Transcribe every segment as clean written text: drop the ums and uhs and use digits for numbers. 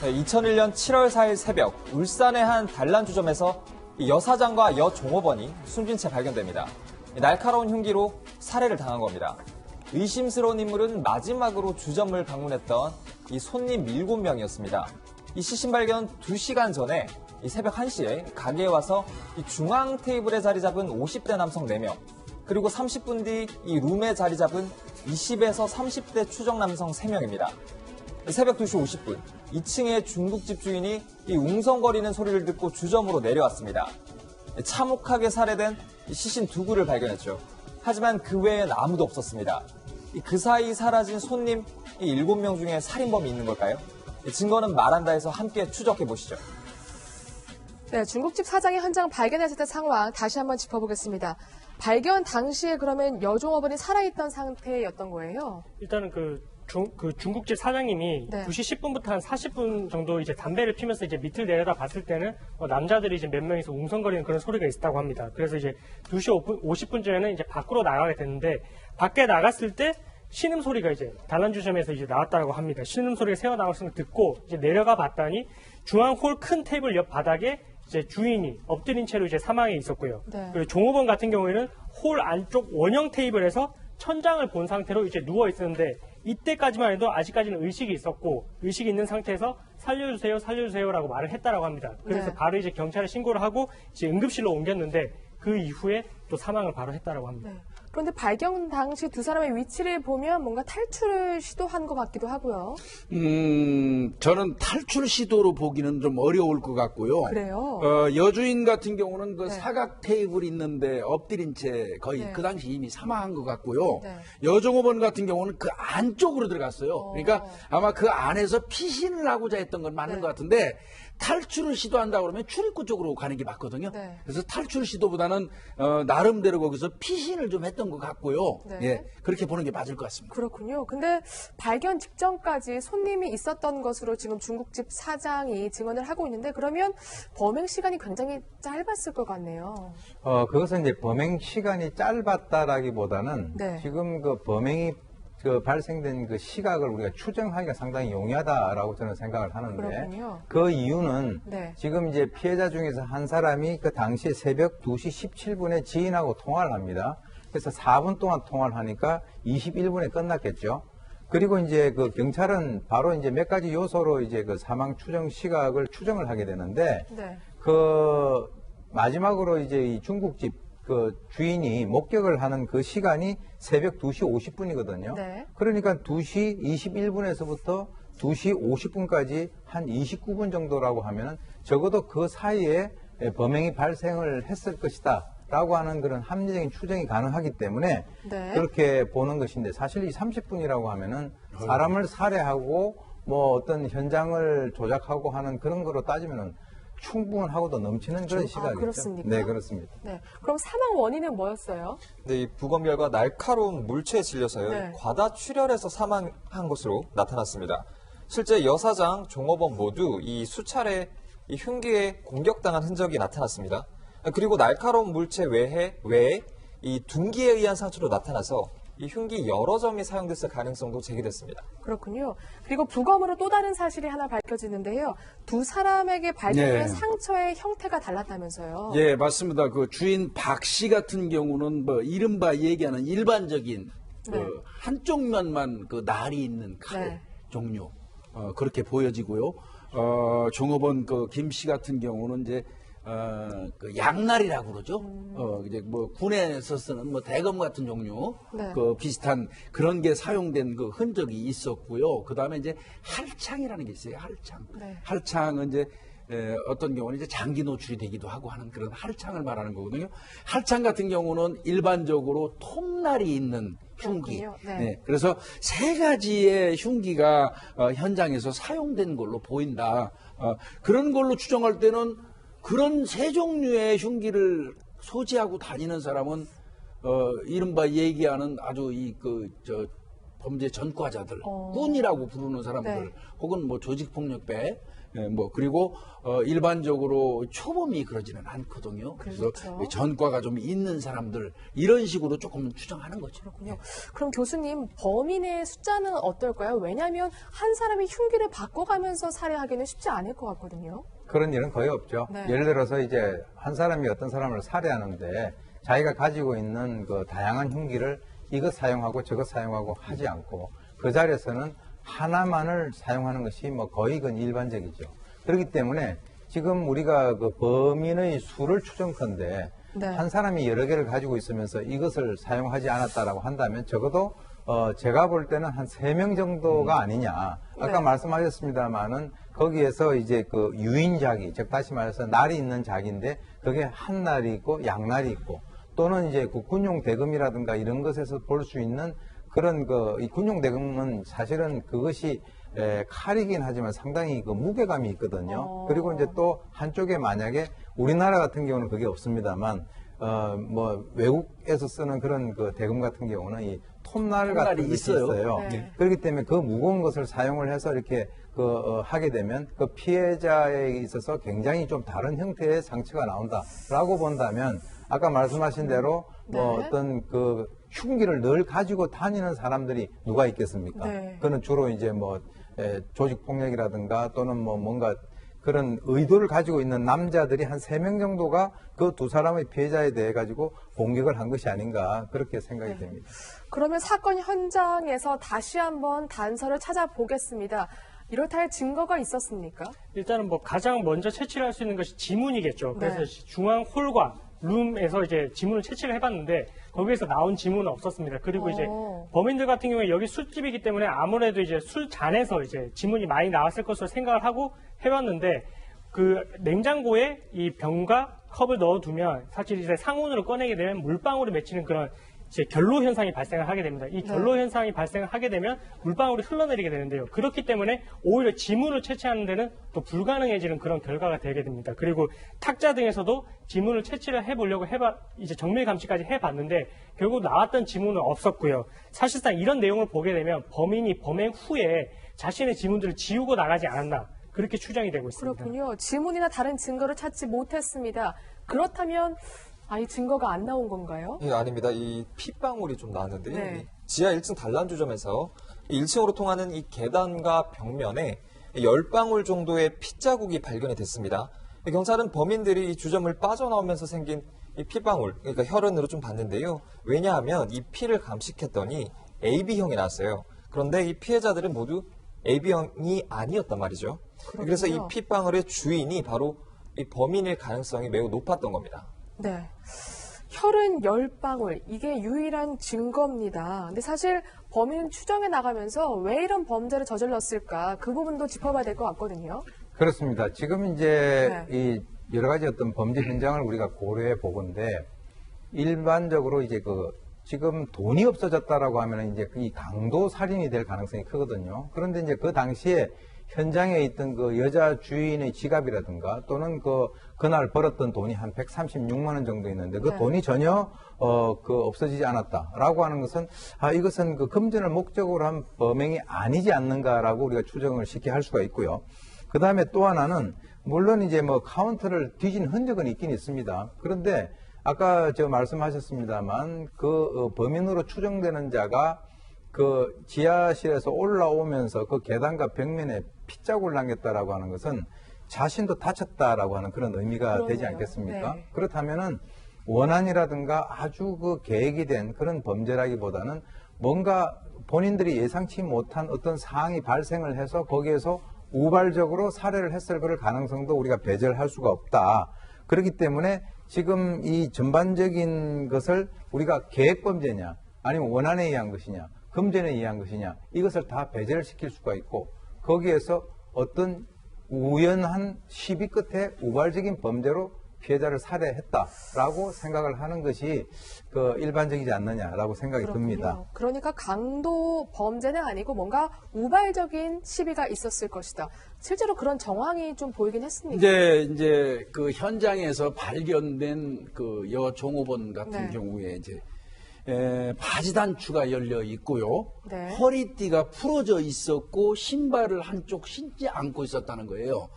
2001년 7월 4일 새벽 울산의 한 단란주점에서 여사장과 여종업원이 숨진 채 발견됩니다. 날카로운 흉기로 살해를 당한 겁니다. 의심스러운 인물은 마지막으로 주점을 방문했던 이 손님 7명이었습니다. 이 시신 발견 2시간 전에 새벽 1시에 가게에 와서 이 중앙 테이블에 자리 잡은 50대 남성 4명, 그리고 30분 뒤 이 룸에 자리 잡은 20에서 30대 추정 남성 3명입니다. 새벽 2시 50분, 2층의 중국집 주인이 이 웅성거리는 소리를 듣고 주점으로 내려왔습니다. 참혹하게 살해된 시신 2구를 발견했죠. 하지만 그 외엔 아무도 없었습니다. 그 사이 사라진 손님 7명 중에 살인범이 있는 걸까요? 증거는 말한다 해서 함께 추적해 보시죠. 네, 중국집 사장이 현장 발견했을 때 상황 다시 한번 짚어보겠습니다. 발견 당시에 그러면 여종업원이 살아있던 상태였던 거예요? 일단은 중국집 사장님이 네. 2시 10분부터 한 40분 정도 이제 담배를 피면서 이제 밑을 내려다 봤을 때는 남자들이 이제 몇 명이서 웅성거리는 그런 소리가 있었다고 합니다. 그래서 이제 2시 50분쯤에는 이제 밖으로 나가게 됐는데, 밖에 나갔을 때 신음소리가 이제 단란주점에서 이제 나왔다고 합니다. 신음소리가 새어나왔을 걸 듣고 이제 내려가 봤더니 중앙 홀 큰 테이블 옆 바닥에 이제 주인이 엎드린 채로 이제 사망해 있었고요. 네. 그리고 종업원 같은 경우에는 홀 안쪽 원형 테이블에서 천장을 본 상태로 이제 누워 있었는데, 이때까지만 해도 아직까지는 의식이 있었고, 의식이 있는 상태에서 살려주세요, 살려주세요라고 말을 했다라고 합니다. 그래서 네. 바로 이제 경찰에 신고를 하고 이제 응급실로 옮겼는데, 그 이후에 또 사망을 바로 했다라고 합니다. 네. 그런데 발견 당시 두 사람의 위치를 보면 뭔가 탈출을 시도한 것 같기도 하고요. 저는 탈출 시도로 보기는 좀 어려울 것 같고요. 그래요? 여주인 같은 경우는 그 네. 사각 테이블 있는데 엎드린 채 거의 네. 그 당시 이미 사망한 것 같고요. 네. 여종업원 같은 경우는 그 안쪽으로 들어갔어요. 그러니까 아마 그 안에서 피신을 하고자 했던 건 맞는 네. 것 같은데, 탈출을 시도한다 그러면 출입구 쪽으로 가는 게 맞거든요. 네. 그래서 탈출 시도보다는 나름대로 거기서 피신을 좀 했던 것 같고요. 네. 예, 그렇게 보는 게 맞을 것 같습니다. 그렇군요. 근데 발견 직전까지 손님이 있었던 것으로 지금 중국집 사장이 증언을 하고 있는데, 그러면 범행 시간이 굉장히 짧았을 것 같네요. 그것은 이제 범행 시간이 짧았다라기보다는 네. 지금 그 범행이 발생된 그 시각을 우리가 추정하기가 상당히 용이하다라고 저는 생각을 하는데, 그렇군요. 그 이유는 네. 지금 이제 피해자 중에서 한 사람이 그 당시에 새벽 2시 17분에 지인하고 통화를 합니다. 그래서 4분 동안 통화를 하니까 21분에 끝났겠죠. 그리고 이제 그 경찰은 바로 이제 몇 가지 요소로 이제 그 사망 추정 시각을 추정을 하게 되는데, 네. 그 마지막으로 이제 이 중국집 그 주인이 목격을 하는 그 시간이 새벽 2시 50분이거든요. 네. 그러니까 2시 21분에서부터 2시 50분까지 한 29분 정도라고 하면은 적어도 그 사이에 범행이 발생을 했을 것이다 라고 하는 그런 합리적인 추정이 가능하기 때문에 네. 그렇게 보는 것인데, 사실 이 30분이라고 하면은 사람을 살해하고 뭐 어떤 현장을 조작하고 하는 그런 거로 따지면은 충분하고도 넘치는 그런 시각이죠. 그렇습니까? 네, 그렇습니다. 네. 그럼 사망 원인은 뭐였어요? 네, 이 부검 결과 날카로운 물체에 질려서요. 네. 과다 출혈해서 사망한 것으로 나타났습니다. 실제 여사장, 종업원 모두 이 수차례 이 흉기에 공격당한 흔적이 나타났습니다. 그리고 날카로운 물체 외에 이 둔기에 의한 상처로 나타나서 이 흉기 여러 점이 사용됐을 가능성도 제기됐습니다. 그렇군요. 그리고 부검으로 또 다른 사실이 하나 밝혀지는데요. 두 사람에게 발견된 네. 상처의 형태가 달랐다면서요. 예, 맞습니다. 그 주인 박 씨 같은 경우는 뭐 이른바 얘기하는 일반적인 네. 그 한쪽 면만 그 날이 있는 칼 네. 종류 그렇게 보여지고요. 종업원 그 김 씨 같은 경우는 이제 그 양날이라고 그러죠. 이제 뭐 군에서 쓰는 뭐 대검 같은 종류, 네. 그 비슷한 그런 게 사용된 그 흔적이 있었고요. 그 다음에 이제 할창이라는 게 있어요. 할창. 네. 할창은 이제 어떤 경우는 이제 장기 노출이 되기도 하고 하는 그런 할창을 말하는 거거든요. 할창 같은 경우는 일반적으로 톱날이 있는 흉기. 그렇군요. 네. 네, 그래서 세 가지의 흉기가 현장에서 사용된 걸로 보인다. 그런 걸로 추정할 때는 그런 세 종류의 흉기를 소지하고 다니는 사람은 이른바 얘기하는 아주 범죄 전과자들, 꾼이라고 부르는 사람들, 네. 혹은 뭐 조직폭력배, 뭐 그리고 일반적으로 초범이 그러지는 않거든요. 그래서 그렇죠. 전과가 좀 있는 사람들 이런 식으로 조금 추정하는 거죠. 그렇군요. 그럼 교수님, 범인의 숫자는 어떨까요? 왜냐하면 한 사람이 흉기를 바꿔가면서 살해하기는 쉽지 않을 것 같거든요. 그런 일은 거의 없죠. 네. 예를 들어서 이제 한 사람이 어떤 사람을 살해하는데 자기가 가지고 있는 그 다양한 흉기를 이것 사용하고 저것 사용하고 하지 않고 그 자리에서는 하나만을 사용하는 것이 뭐 거의 그 일반적이죠. 그렇기 때문에 지금 우리가 그 범인의 수를 추정컨대 네. 한 사람이 여러 개를 가지고 있으면서 이것을 사용하지 않았다라고 한다면 적어도 제가 볼 때는 한 3명 정도가 아니냐. 아까 네. 말씀하셨습니다마는 거기에서 이제 그 유인작이, 즉 다시 말해서 날이 있는 작인데 그게 한 날이 있고 양날이 있고 또는 이제 그 군용 대금이라든가 이런 것에서 볼 수 있는 그런 이 군용 대금은 사실은 그것이 칼이긴 하지만 상당히 그 무게감이 있거든요. 그리고 이제 또 한쪽에 만약에 우리나라 같은 경우는 그게 없습니다만 뭐 외국에서 쓰는 그런 그 대금 같은 경우는 이 톱날 같은 톱날이 것이 있어요. 있어요. 네. 그렇기 때문에 그 무거운 것을 사용을 해서 이렇게 하게 되면 그 피해자에 있어서 굉장히 좀 다른 형태의 상처가 나온다라고 본다면 아까 말씀하신 대로 뭐 네. 어떤 그 흉기를 늘 가지고 다니는 사람들이 누가 있겠습니까? 네. 그는 주로 이제 뭐 조직 폭력이라든가 또는 뭐 뭔가 그런 의도를 가지고 있는 남자들이 한 3명 정도가 그 두 사람의 피해자에 대해 가지고 공격을 한 것이 아닌가 그렇게 생각이 네. 됩니다. 그러면 사건 현장에서 다시 한번 단서를 찾아보겠습니다. 이렇다 할 증거가 있었습니까? 일단은 뭐 가장 먼저 채취를 할 수 있는 것이 지문이겠죠. 그래서 네. 중앙 홀과 룸에서 이제 지문을 채취를 해봤는데 거기에서 나온 지문은 없었습니다. 그리고 이제 범인들 같은 경우에 여기 술집이기 때문에 아무래도 이제 술잔에서 이제 지문이 많이 나왔을 것으로 생각을 하고 해봤는데 그 냉장고에 이 병과 컵을 넣어두면 사실 이제 상온으로 꺼내게 되면 물방울이 맺히는 그런 이제 결로 현상이 발생을 하게 됩니다. 이 결로 현상이 발생을 하게 되면 물방울이 흘러내리게 되는데요. 그렇기 때문에 오히려 지문을 채취하는 데는 또 불가능해지는 그런 결과가 되게 됩니다. 그리고 탁자 등에서도 지문을 채취를 해보려고 이제 정밀 감시까지 해봤는데 결국 나왔던 지문은 없었고요. 사실상 이런 내용을 보게 되면 범인이 범행 후에 자신의 지문들을 지우고 나가지 않았나 그렇게 추정이 되고 있습니다. 그렇군요. 지문이나 다른 증거를 찾지 못했습니다. 그렇다면 이 증거가 안 나온 건가요? 예, 아닙니다. 이 핏방울이 좀 나왔는데요. 네. 이 지하 1층 단란주점에서 1층으로 통하는 이 계단과 벽면에 10방울 정도의 핏자국이 발견이 됐습니다. 경찰은 범인들이 이 주점을 빠져나오면서 생긴 이 핏방울, 그러니까 혈흔으로 좀 봤는데요. 왜냐하면 이 피를 감식했더니 AB형이 나왔어요. 그런데 이 피해자들은 모두 AB형이 아니었단 말이죠. 그래서 이 핏방울의 주인이 바로 이 범인일 가능성이 매우 높았던 겁니다. 네. 혈흔 10방울, 이게 유일한 증거입니다. 근데 사실 범인 추정해 나가면서 왜 이런 범죄를 저질렀을까 그 부분도 짚어봐야 될 것 같거든요. 그렇습니다. 지금 이제 이 여러 가지 어떤 범죄 현장을 우리가 고려해 보건데 일반적으로 이제 지금 돈이 없어졌다라고 하면 이제 이 강도 살인이 될 가능성이 크거든요. 그런데 이제 그 당시에 현장에 있던 그 여자 주인의 지갑이라든가 또는 그날 벌었던 돈이 한 136만 원 정도 있는데 그 돈이 전혀 없어지지 않았다라고 하는 것은 이것은 그 금전을 목적으로 한 범행이 아니지 않는가라고 우리가 추정을 쉽게 할 수가 있고요. 그 다음에 또 하나는 물론 이제 뭐 카운터를 뒤진 흔적은 있긴 있습니다. 그런데 아까 말씀하셨습니다만 그 범인으로 추정되는 자가 그 지하실에서 올라오면서 그 계단과 벽면에 핏자국을 남겼다라고 하는 것은 자신도 다쳤다라고 하는 그런 의미가 되지 않겠습니까? 네. 그렇다면은 원한이라든가 아주 계획이 된 그런 범죄라기보다는 뭔가 본인들이 예상치 못한 어떤 상황이 발생을 해서 거기에서 우발적으로 살해를 했을 그럴 가능성도 우리가 배제할 수가 없다. 그렇기 때문에 지금 이 전반적인 것을 우리가 계획범죄냐 아니면 원한에 의한 것이냐 금전에 의한 것이냐 이것을 다 배제를 시킬 수가 있고 거기에서 어떤 우연한 시비 끝에 우발적인 범죄로 피해자를 살해했다라고 생각을 하는 것이 일반적이지 않느냐라고 생각이 듭니다. 그러니까 강도 범죄는 아니고 뭔가 우발적인 시비가 있었을 것이다. 실제로 그런 정황이 좀 보이긴 했습니다. 이제 그 현장에서 발견된 그 여 종업원 같은 네. 경우에 이제 바지 단추가 열려 있고요. 네. 허리띠가 풀어져 있었고 신발을 한쪽 신지 않고 있었다는 거예요.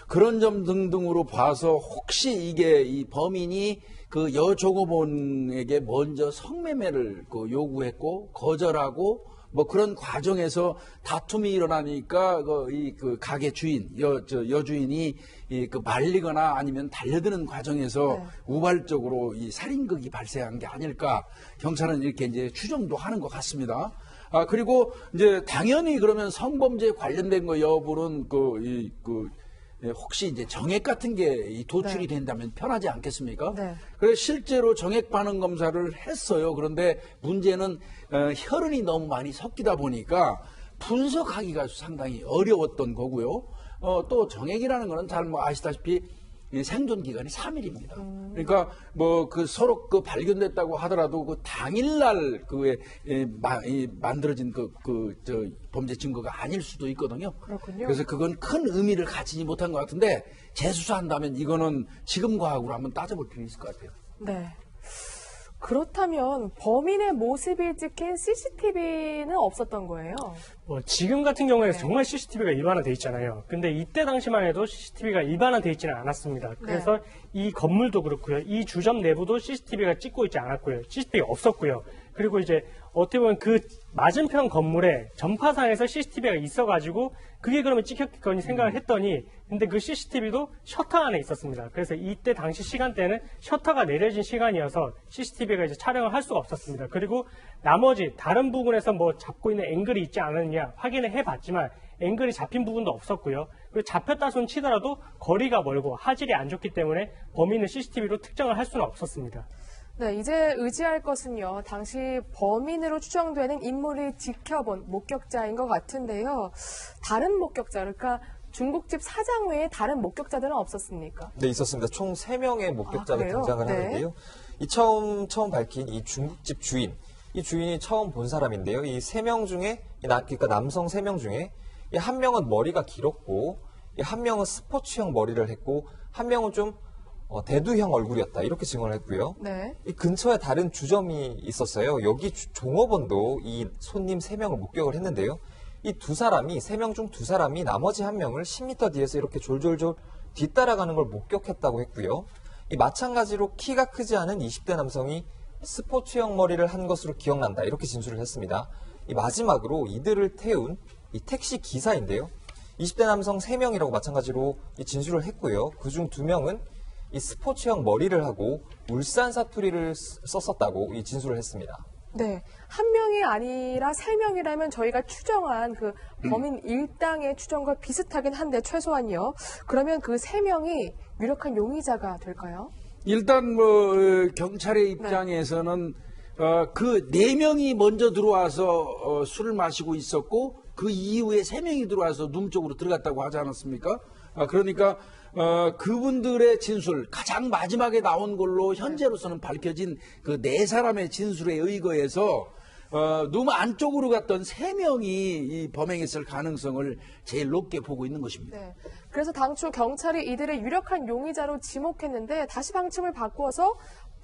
그런 점 등등으로 봐서 혹시 이게 이 범인이 그 여종업원에게 먼저 성매매를 요구했고 거절하고 뭐 그런 과정에서 다툼이 일어나니까 그 가게 주인 여주인이 그 말리거나 아니면 달려드는 과정에서 네. 우발적으로 이 살인극이 발생한 게 아닐까 경찰은 이렇게 이제 추정도 하는 것 같습니다. 그리고 이제 당연히 그러면 성범죄에 관련된 거 여부는 혹시 이제 정액 같은 게 도출이 네. 된다면 편하지 않겠습니까? 네. 그래서 실제로 정액 반응 검사를 했어요. 그런데 문제는 혈흔이 너무 많이 섞이다 보니까 분석하기가 상당히 어려웠던 거고요. 또 정액이라는 거는 잘 뭐 아시다시피 이 생존 기간이 3일입니다. 그러니까 뭐 그 서로 그 발견됐다고 하더라도 그 당일날 만들어진 저 범죄 증거가 아닐 수도 있거든요. 그렇군요. 그래서 그건 큰 의미를 가지지 못한 것 같은데 재수사한다면 이거는 지금 과학으로 한번 따져볼 필요 있을 것 같아요. 네. 그렇다면 범인의 모습이 찍힌 CCTV는 없었던 거예요? 뭐 지금 같은 경우에 네. 정말 CCTV가 일반화돼 있잖아요. 근데 이때 당시만 해도 CCTV가 일반화돼 있지는 않았습니다. 그래서 이 건물도 그렇고요. 이 주점 내부도 CCTV가 찍고 있지 않았고요. CCTV가 없었고요. 그리고 이제 어떻게 보면 그 맞은편 건물에 전파상에서 CCTV가 있어가지고 그게 그러면 찍혔겠거니 생각을 했더니 근데 그 CCTV도 셔터 안에 있었습니다. 그래서 이때 당시 시간대는 셔터가 내려진 시간이어서 CCTV가 이제 촬영을 할 수가 없었습니다. 그리고 나머지 다른 부분에서 뭐 잡고 있는 앵글이 있지 않았느냐 확인을 해봤지만 앵글이 잡힌 부분도 없었고요. 그리고 잡혔다 손 치더라도 거리가 멀고 화질이 안 좋기 때문에 범인을 CCTV로 특정을 할 수는 없었습니다. 네, 이제 의지할 것은요. 당시 범인으로 추정되는 인물이 지켜본 목격자인 것 같은데요. 다른 목격자, 그러니까 중국집 사장 외에 다른 목격자들은 없었습니까? 네, 있었습니다. 총 3명의 목격자가 그래요? 등장을 네. 하는데요. 이 처음 밝힌 이 중국집 주인, 이 주인이 처음 본 사람인데요. 이 3명 중에, 그러니까 남성 3명 중에 이 한 명은 머리가 길었고, 이 한 명은 스포츠형 머리를 했고, 한 명은 좀 대두형 얼굴이었다. 이렇게 증언을 했고요. 네. 이 근처에 다른 주점이 있었어요. 여기 종업원도 이 손님 3명을 목격을 했는데요. 이 3명 중 2사람이 나머지 1명을 10m 뒤에서 이렇게 졸졸졸 뒤따라가는 걸 목격했다고 했고요. 이 마찬가지로 키가 크지 않은 20대 남성이 스포츠형 머리를 한 것으로 기억난다. 이렇게 진술을 했습니다. 이 마지막으로 이들을 태운 이 택시 기사인데요. 20대 남성 3명이라고 마찬가지로 이 진술을 했고요. 그중 2명은 이 스포츠형 머리를 하고 울산 사투리를 썼었다고 이 진술을 했습니다. 네. 한 명이 아니라 3명이라면 저희가 추정한 그 범인 일당의 추정과 비슷하긴 한데 최소한요. 그러면 그 3명이 유력한 용의자가 될까요? 일단 경찰의 입장에서는 그 4명이 먼저 들어와서 술을 마시고 있었고 그 이후에 3명이 들어와서 룸 쪽으로 들어갔다고 하지 않았습니까? 그러니까 그분들의 진술, 가장 마지막에 나온 걸로 현재로서는 밝혀진 그 4사람의 진술에 의거해서 룸 안쪽으로 갔던 3명이 이 범행했을 가능성을 제일 높게 보고 있는 것입니다. 네. 그래서 당초 경찰이 이들의 유력한 용의자로 지목했는데 다시 방침을 바꾸어서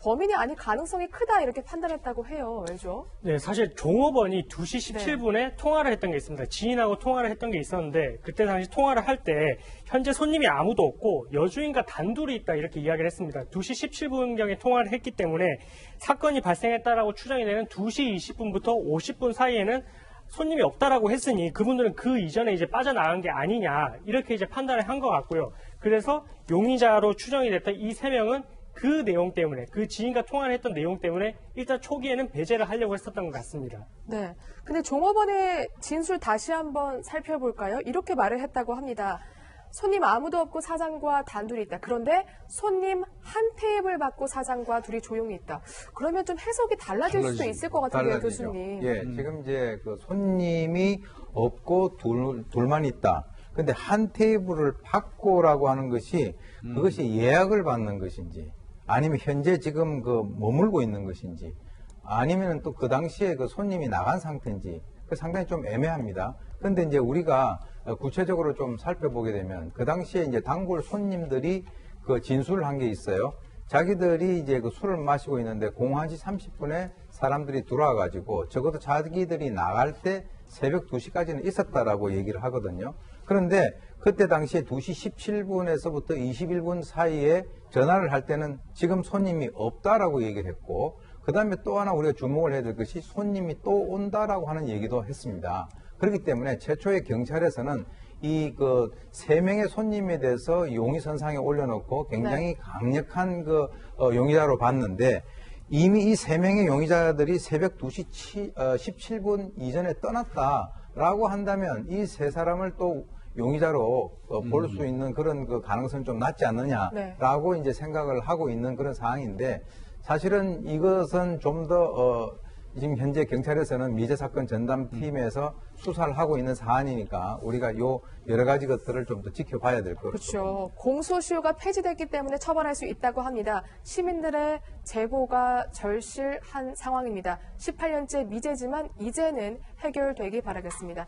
범인이 아닐 가능성이 크다 이렇게 판단했다고 해요. 왜죠? 네, 사실 종업원이 2시 17분에 통화를 했던 게 있습니다. 지인하고 통화를 했던 게 있었는데 그때 당시 통화를 할 때 현재 손님이 아무도 없고 여주인과 단둘이 있다 이렇게 이야기를 했습니다. 2시 17분경에 통화를 했기 때문에 사건이 발생했다라고 추정이 되는 2시 20분부터 50분 사이에는 손님이 없다라고 했으니 그분들은 그 이전에 이제 빠져나간 게 아니냐 이렇게 이제 판단을 한 것 같고요. 그래서 용의자로 추정이 됐던 이 3명은 그 내용 때문에 그 지인과 통화를 했던 내용 때문에 일단 초기에는 배제를 하려고 했었던 것 같습니다. 네. 근데 종업원의 진술 다시 한번 살펴볼까요? 이렇게 말을 했다고 합니다. 손님 아무도 없고 사장과 단둘이 있다. 그런데 손님 한 테이블 받고 사장과 둘이 조용히 있다. 그러면 좀 해석이 달라질 수도 있을 것 같은데요, 달라지죠. 교수님. 예, 지금 이제 그 손님이 없고 둘만 있다. 근데 한 테이블을 받고라고 하는 것이 그것이 예약을 받는 것인지 아니면 현재 지금 그 머물고 있는 것인지 아니면 또 그 당시에 그 손님이 나간 상태인지 그 상당히 좀 애매합니다. 근데 이제 우리가 구체적으로 좀 살펴보게 되면 그 당시에 이제 단골 손님들이 그 진술을 한 게 있어요. 자기들이 이제 그 술을 마시고 있는데 01시 30분에 사람들이 들어와가지고 적어도 자기들이 나갈 때 새벽 2시까지는 있었다라고 얘기를 하거든요. 그런데 그때 당시에 2시 17분에서부터 21분 사이에 전화를 할 때는 지금 손님이 없다라고 얘기를 했고, 그 다음에 또 하나 우리가 주목을 해야 될 것이 손님이 또 온다라고 하는 얘기도 했습니다. 그렇기 때문에 최초에 경찰에서는 이 그 3명의 손님에 대해서 용의선상에 올려놓고 굉장히 강력한 그 용의자로 봤는데, 이미 이 3명의 용의자들이 새벽 2시 17분 이전에 떠났다라고 한다면 이 3사람을 또 용의자로 볼 수 있는 그런 그 가능성이 좀 낮지 않느냐라고 이제 생각을 하고 있는 그런 상황인데, 사실은 이것은 좀 더 지금 현재 경찰에서는 미제 사건 전담팀에서 수사를 하고 있는 사안이니까 우리가 요 여러 가지 것들을 좀 더 지켜봐야 될 것 같습니다. 그렇죠. 공소시효가 폐지됐기 때문에 처벌할 수 있다고 합니다. 시민들의 제보가 절실한 상황입니다. 18년째 미제지만 이제는 해결되기 바라겠습니다.